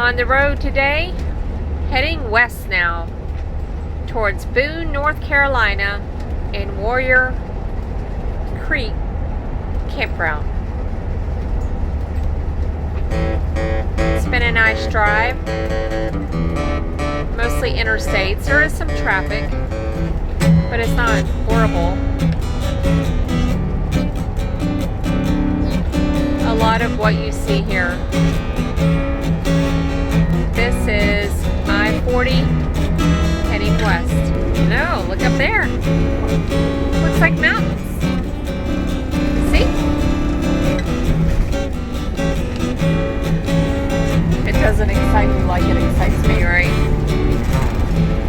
On the road today, heading west now towards Boone, North Carolina and Warrior Creek Campground. It's been a nice drive, mostly interstates. There is some traffic, but it's not horrible. A lot of what you see here. This is I-40 heading west. No, look up there. Looks like mountains. See? It doesn't excite you like it excites me, right?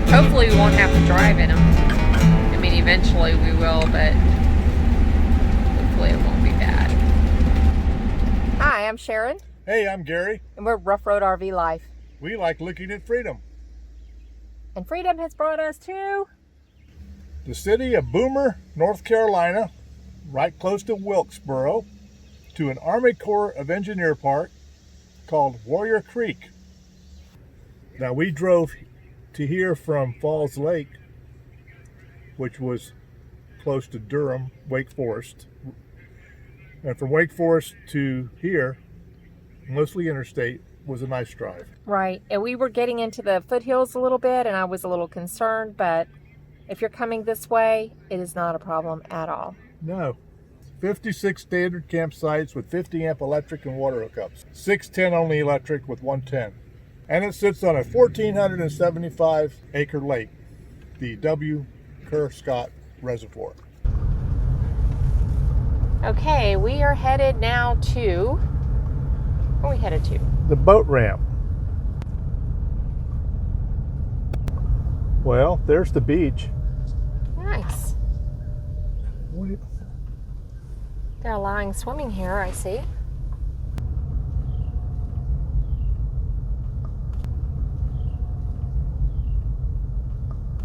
Hopefully we won't have to drive in them. I mean, eventually we will, but hopefully it won't be bad. Hi, I'm Sharon. Hey, I'm Gary. And we're Rough Road RV Life. We like looking at freedom. And freedom has brought us to The city of Boomer, North Carolina, right close to Wilkesboro, to an Army Corps of Engineer park called Warrior Creek. Now we drove to here from Falls Lake, which was close to Durham, Wake Forest. And from Wake Forest to here, mostly interstate, was a nice drive. Right, and we were getting into the foothills a little bit, and I was a little concerned, but if you're coming this way, it is not a problem at all. No. 56 standard campsites with 50 amp electric and water hookups. 610 only electric with 110. And it sits on a 1,475 acre lake, the Kerr Scott Reservoir. Okay, we are headed now to, where are we headed to? The boat ramp. Well, there's the beach. Nice. They're allowing swimming here, I see.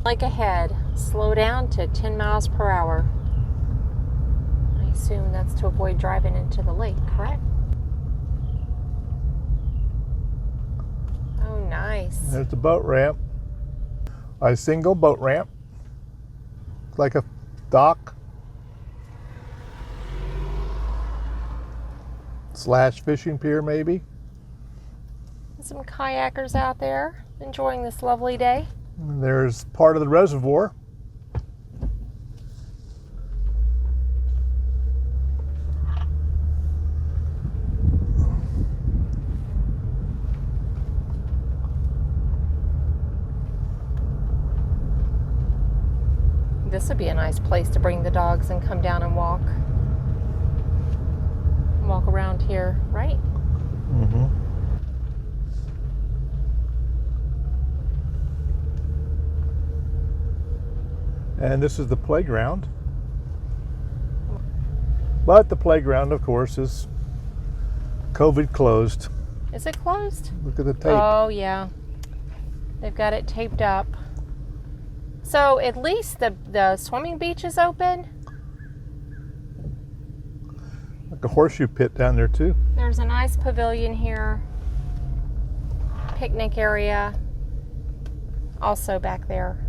Like ahead, slow down to 10 miles per hour. I assume that's to avoid driving into the lake, correct? Oh, nice. There's the boat ramp. A single boat ramp. It's like a dock / fishing pier, maybe. Some kayakers out there enjoying this lovely day. And there's part of the reservoir. This would be a nice place to bring the dogs and come down and walk. Walk around here, right? Mm-hmm. And this is the playground. But the playground, of course, is COVID closed. Is it closed? Look at the tape. Oh, yeah. They've got it taped up. So at least the swimming beach is open. Like a horseshoe pit down there, too. There's a nice pavilion here. Picnic area. Also back there.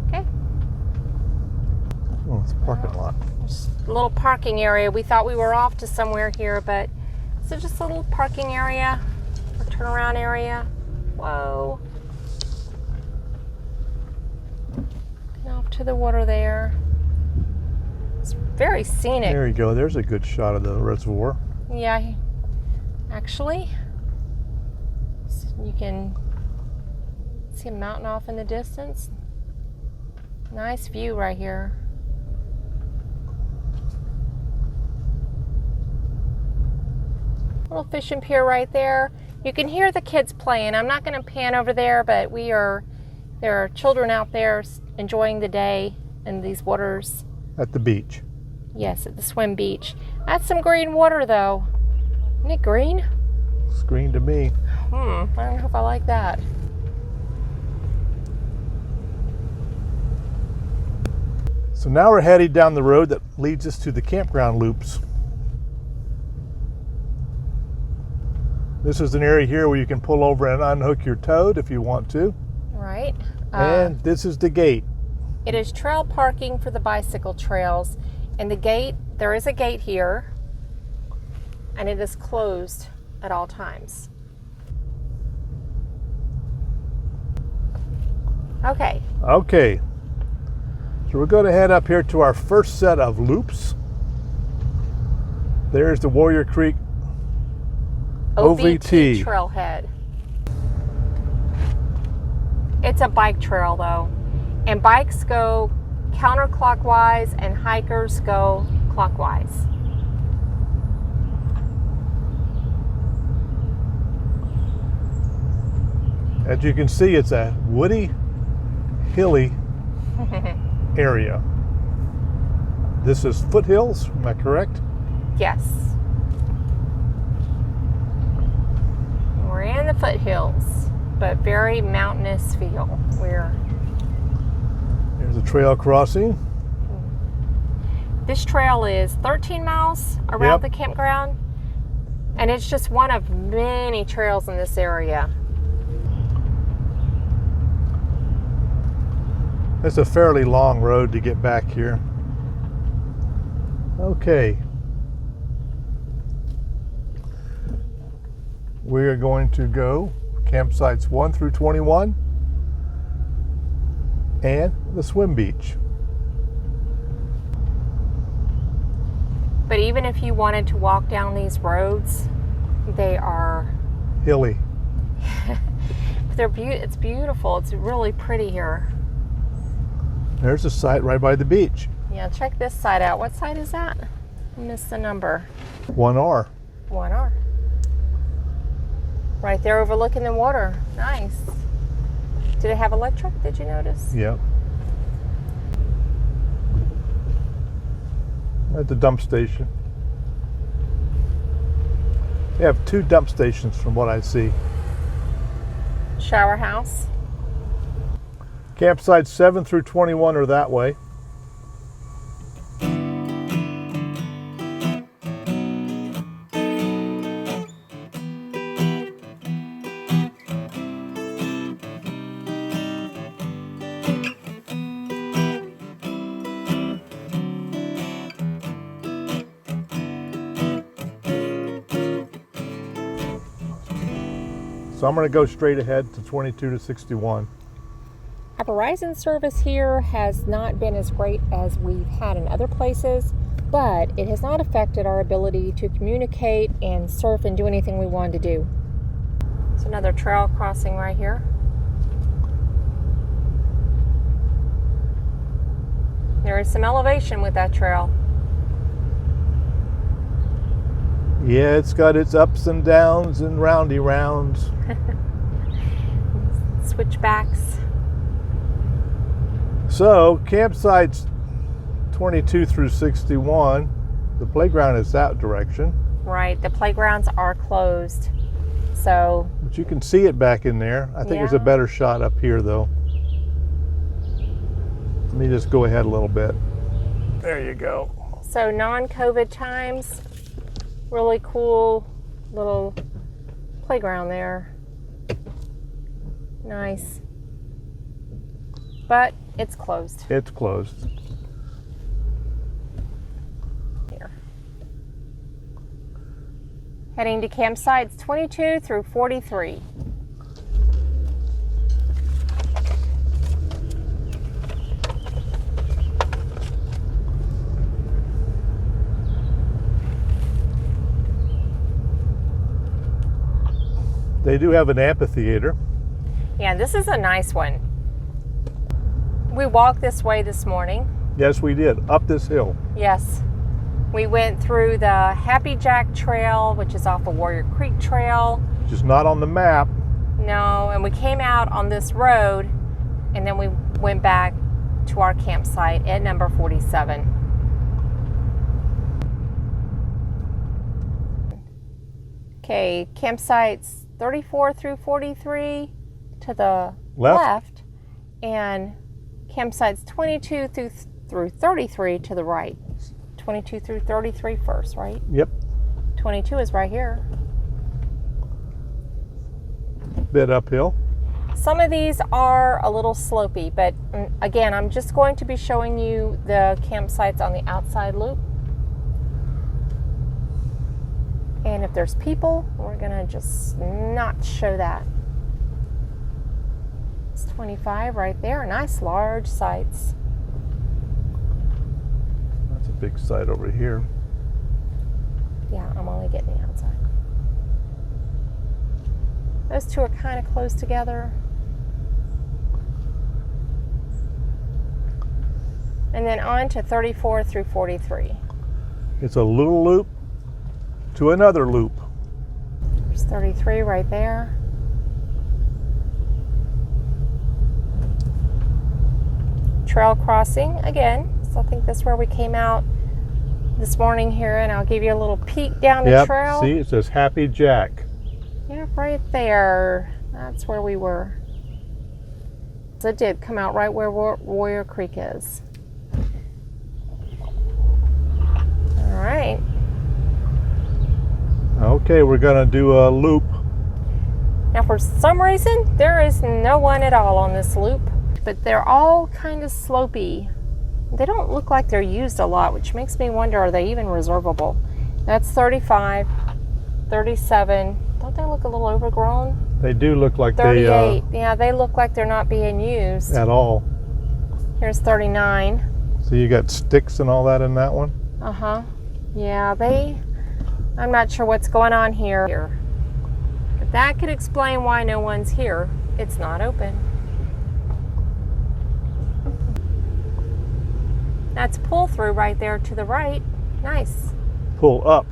Okay. Oh, it's a parking lot. Just a little parking area. We thought we were off to somewhere here, but it's just a little parking area or turnaround area. Whoa. Getting off to the water there. It's very scenic. There you go. There's a good shot of the reservoir. Yeah, actually, you can see a mountain off in the distance. Nice view right here. Little fishing pier right there. You can hear the kids playing. I'm not going to pan over there, but there are children out there enjoying the day in these waters. At the beach. Yes, at the swim beach. That's some green water, though. Isn't it green? It's green to me. I don't know if I like that. So now we're heading down the road that leads us to the campground loops. This is an area here where you can pull over and unhook your toad if you want to. Right. And this is the gate. It is trail parking for the bicycle trails. And the gate, there is a gate here, and it is closed at all times. Okay. Okay. So we're going to head up here to our first set of loops. There's the Warrior Creek OVT trailhead. It's a bike trail though, and bikes go counterclockwise and hikers go clockwise. As you can see, it's a woody, hilly area. This is foothills, am I correct? Yes. We're in the foothills, but very mountainous feel. There's a trail crossing. This trail is 13 miles around the campground, and it's just one of many trails in this area. It's a fairly long road to get back here. Okay. We are going to go campsites 1 through 21 and the swim beach. But even if you wanted to walk down these roads, they are hilly. It's beautiful. It's really pretty here. There's a site right by the beach. Yeah, check this side out. What side is that? I missed the number. 1R. 1R. Right there overlooking the water. Nice. Did it have electric? Did you notice? Yep. At the dump station. They have 2 dump stations from what I see. Shower house. Campsites 7 through 21 are that way. So I'm going to go straight ahead to 22 to 61. Our Verizon service here has not been as great as we've had in other places, but it has not affected our ability to communicate and surf and do anything we wanted to do. It's another trail crossing right here. There is some elevation with that trail. Yeah, it's got its ups and downs and roundy rounds. Switchbacks. So, campsites 22 through 61, the playground is that direction. Right, the playgrounds are closed. So, but you can see it back in there. I think there's a better shot up here though. Let me just go ahead a little bit. There you go. So non-COVID times, really cool little playground there. Nice. But it's closed. It's closed. Here. Heading to campsites 22 through 43. They do have an amphitheater. Yeah, this is a nice one. We walked this way this morning. Yes, we did. Up this hill. Yes. We went through the Happy Jack Trail, which is off of Warrior Creek Trail. Just not on the map. No, and we came out on this road, and then we went back to our campsite at number 47. Okay, campsites 34 through 43 to the left and campsites 22 through 33 to the right. 22 through 33 first, right? Yep. 22 is right here. bit uphill. Some of these are a little slopey, but again, I'm just going to be showing you the campsites on the outside loop. And if there's people, we're gonna just not show that. It's 25 right there, nice large sites. That's a big site over here. Yeah, I'm only getting the outside. Those two are kind of close together. And then on to 34 through 43. It's a little loop to another loop. There's 33 right there. Trail crossing again. So I think that's where we came out this morning here, and I'll give you a little peek down the trail. See, it says Happy Jack. Yeah, right there. That's where we were. So it did come out right where Warrior Creek is. All right. Okay, we're gonna do a loop. Now for some reason, there is no one at all on this loop, but they're all kind of slopey. They don't look like they're used a lot, which makes me wonder, are they even reservable? That's 35, 37. Don't they look a little overgrown? They do look like 38. Yeah, they look like they're not being used. At all. Here's 39. So you got sticks and all that in that one? Uh-huh. Yeah, I'm not sure what's going on here. If that could explain why no one's here, it's not open. That's pull through right there to the right. Nice. Pull up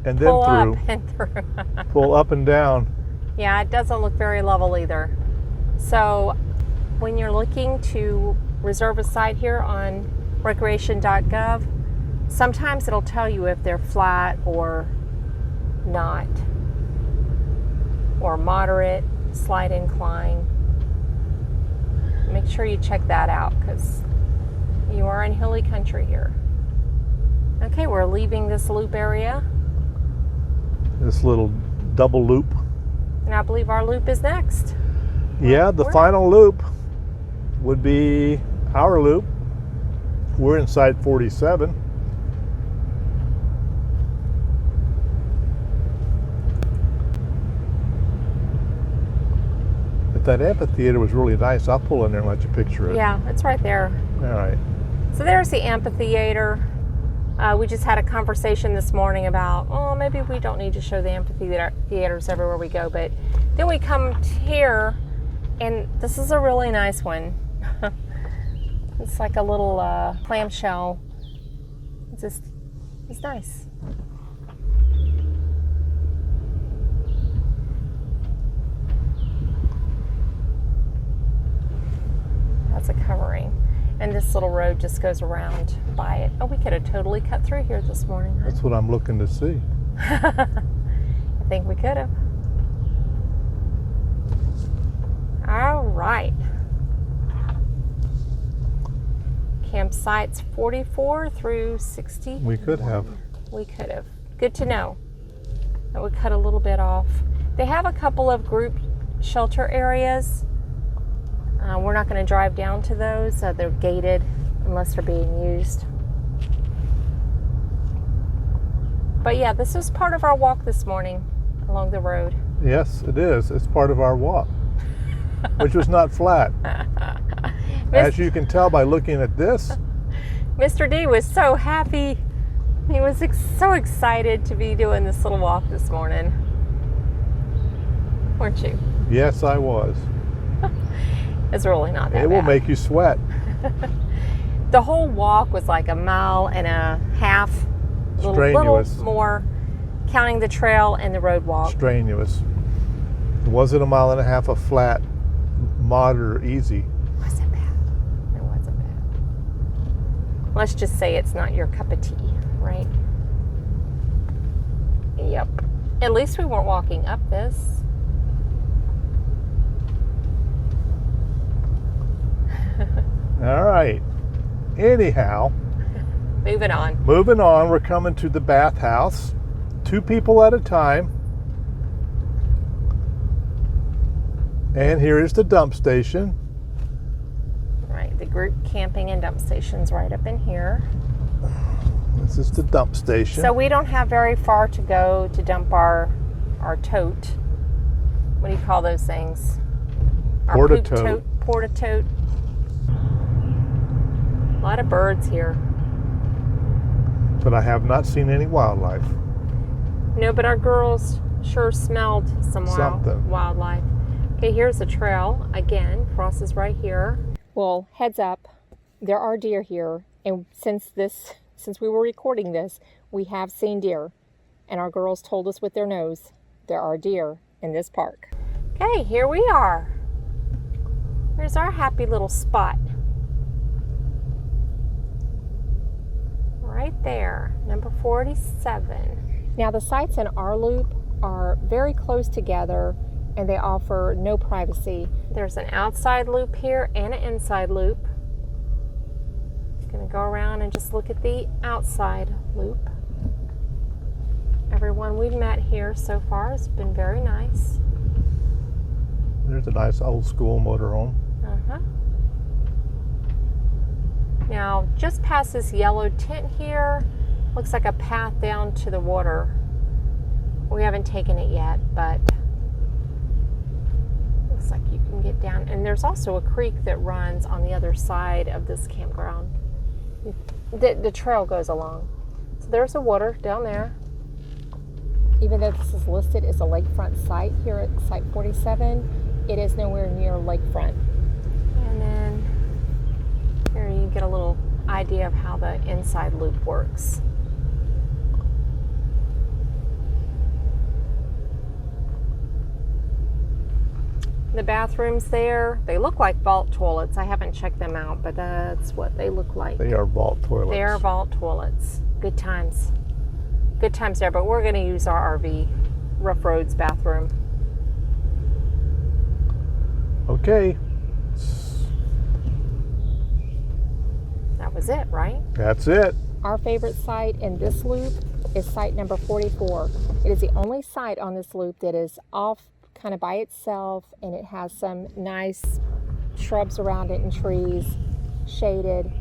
and then Pull through. up and through. Pull up and down. Yeah, it doesn't look very level either. So when you're looking to reserve a site here on recreation.gov, sometimes it'll tell you if they're flat or not, or moderate, slight incline. Make sure you check that out because you are in hilly country here. Okay, we're leaving this loop area. This little double loop. And I believe our loop is next. Yeah, the final loop would be our loop. We're inside 47. If that amphitheater was really nice, I'll pull in there and let you picture it. Yeah, it's right there. All right. So there's the amphitheater. We just had a conversation this morning about, oh, maybe we don't need to show the amphitheaters everywhere we go. But then we come here, and this is a really nice one. It's like a little clamshell. It's nice. That's a covering. And this little road just goes around by it. Oh, we could have totally cut through here this morning. Huh? That's what I'm looking to see. I think we could have. All right. Campsites 44 through 60. We could have. We could have. Good to know. That would cut a little bit off. They have a couple of group shelter areas. We're not going to drive down to those. They're gated unless they're being used. But yeah, this was part of our walk this morning along the road. Yes, it is. It's part of our walk, which was not flat. As you can tell by looking at this. Mr. D was so happy. He was so excited to be doing this little walk this morning. Weren't you? Yes, I was. It's really not that bad. It will make you sweat. The whole walk was like a mile and a half. Strenuous. Little more, counting the trail and the road walk. Strenuous. It wasn't a mile and a half of flat, moderate, or easy. It wasn't bad. It wasn't bad. Let's just say it's not your cup of tea, right? Yep. At least we weren't walking up this. All right. Anyhow. Moving on. We're coming to the bathhouse. 2 people at a time. And here is the dump station. Right, the group camping and dump station's right up in here. This is the dump station. So we don't have very far to go to dump our tote. What do you call those things? Our poop Porta-tote. Porta-tote. A lot of birds here. But I have not seen any wildlife. No, but our girls sure smelled some wildlife. Okay, here's the trail. Again, crosses right here. Well, heads up, there are deer here. And since we were recording this, we have seen deer. And our girls told us with their nose, there are deer in this park. Okay, here we are. Here's our happy little spot. Right there, number 47. Now the sites in our loop are very close together and they offer no privacy. There's an outside loop here and an inside loop. I'm gonna go around and just look at the outside loop. Everyone we've met here so far has been very nice. There's a nice old school motorhome. Now, just past this yellow tent here, looks like a path down to the water. We haven't taken it yet, but looks like you can get down. And there's also a creek that runs on the other side of this campground. The trail goes along. So there's the water down there. Even though this is listed as a lakefront site here at Site 47, it is nowhere near lakefront. And then here you get a little idea of how the inside loop works. The bathrooms there, they look like vault toilets. I haven't checked them out, but that's what they look like. They are vault toilets. They are vault toilets. Good times. Good times there, but we're going to use our RV, Ruff Roads bathroom. Okay. That was it, right? That's it. Our favorite site in this loop is site number 44. It is the only site on this loop that is off kind of by itself, and it has some nice shrubs around it and trees, shaded,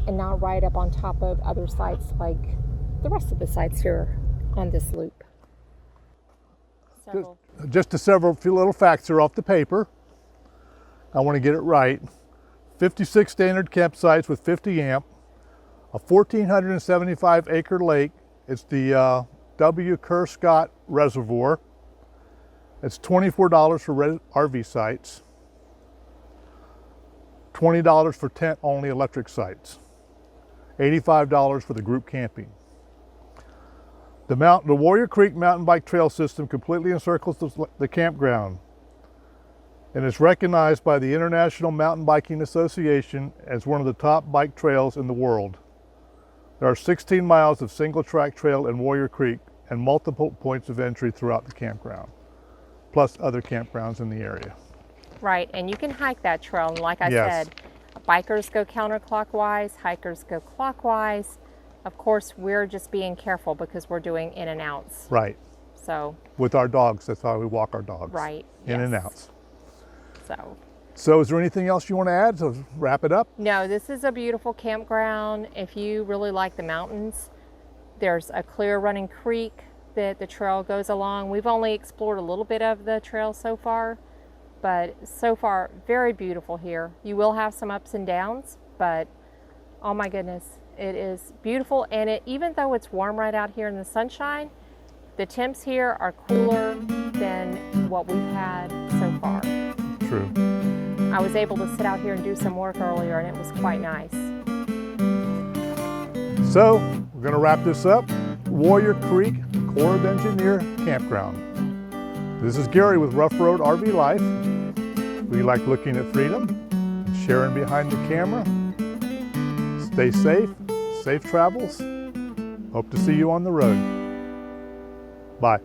and not right up on top of other sites like the rest of the sites here on this loop. Just a few little facts are off the paper. I want to get it right. 56 standard campsites with 50 amp, a 1,475 acre lake. It's the Kerr Scott Reservoir. It's $24 for RV sites, $20 for tent only electric sites, $85 for the group camping. The Warrior Creek mountain bike trail system completely encircles the campground and is recognized by the International Mountain Biking Association as one of the top bike trails in the world. There are 16 miles of single track trail in Warrior Creek and multiple points of entry throughout the campground, plus other campgrounds in the area. Right, and you can hike that trail, and like I Yes. said, bikers go counterclockwise, hikers go clockwise. Of course, we're just being careful because we're doing in and outs. Right. So. With our dogs, that's how we walk our dogs. Right. In yes. and outs. So is there anything else you want to add to wrap it up? No, this is a beautiful campground. If you really like the mountains, there's a clear running creek that the trail goes along. We've only explored a little bit of the trail so far, but so far, very beautiful here. You will have some ups and downs, but oh my goodness, it is beautiful. And even though it's warm right out here in the sunshine, the temps here are cooler than what we've had so far. True. I was able to sit out here and do some work earlier, and it was quite nice. So we're going to wrap this up. Warrior Creek Corps of Engineer Campground. This is Gary with Ruff Road RV Life. We like looking at freedom, sharing behind the camera. Stay safe, safe travels. Hope to see you on the road. Bye.